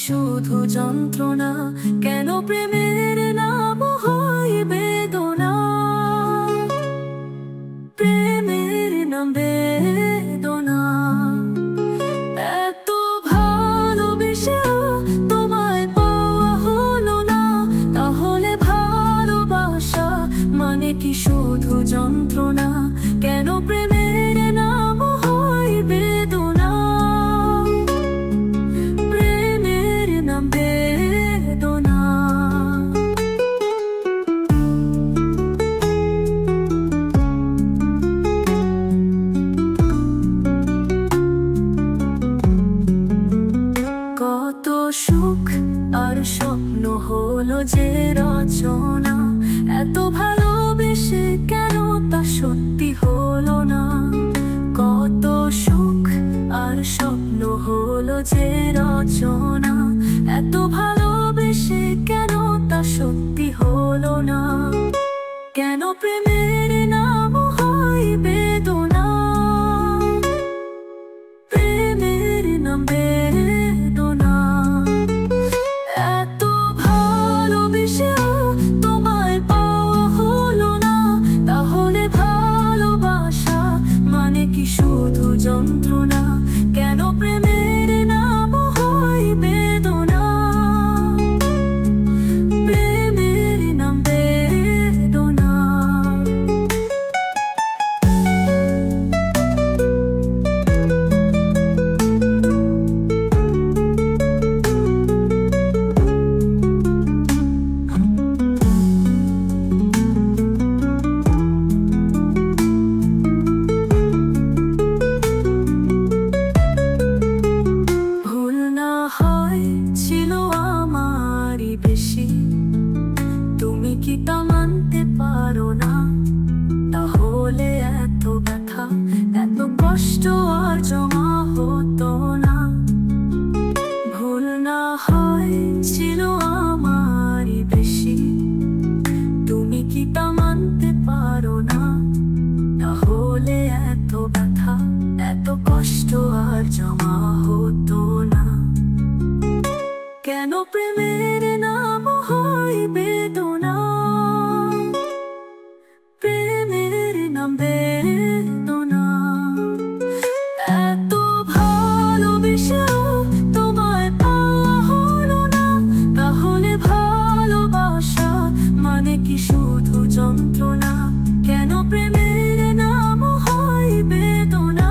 শুধু যন্ত্রণা, কেন প্রেমের নাম হয় বেদনা? প্রেমের নাম বেদনা। এত ভালোবেসে তোমায় পাওয়া হলো না, তাহলে ভালোবাসা মানে কি শুধু যন্ত্রণা? কেন প্রেমের নাম হয় বেদনা? প্রেমের নাম বেদনা। কত সুখ আর স্বপ্ন হলো যে রচনা, এত ভালোবেসে কেন তা সত্যি হলো না? কত সুখ আর স্বপ্ন হলো যে রচনা, এত ভালোবেসে কেন তা সত্যি হলো না? কেন প্রেমের নাম হয় বেদনা? প্রেমের নাম বেদনা। এত ভালোবেসে তোমায় পাওয়া হলো না, তাহলে ভালোবাসা মানে কি শুধু যন্ত্রণা? কেন প্রেমের নাম হয় বেদনা? প্রেমের নাম বেদনা। ছিল আমারই বেশি, তুমি কি তা মানতে পারো না? তাহলে এত ব্যথা, এত কষ্ট আর জমা হতো না। ভুল না হয় ছিল আমারই বেশি, তুমি কি তা মানতে পারো না? তাহলে এত ব্যথা, এত কষ্ট আর জমা হতো না। কেন প্রেমের নাম হয় বেদনা? প্রেমের নাম বেদনা। এত ভালোবেসে তোমায় পাওয়া হলো না, তাহলে ভালোবাসা মানে কি শুধু যন্ত্রণা? কেন প্রেমের নাম হয় বেদনা?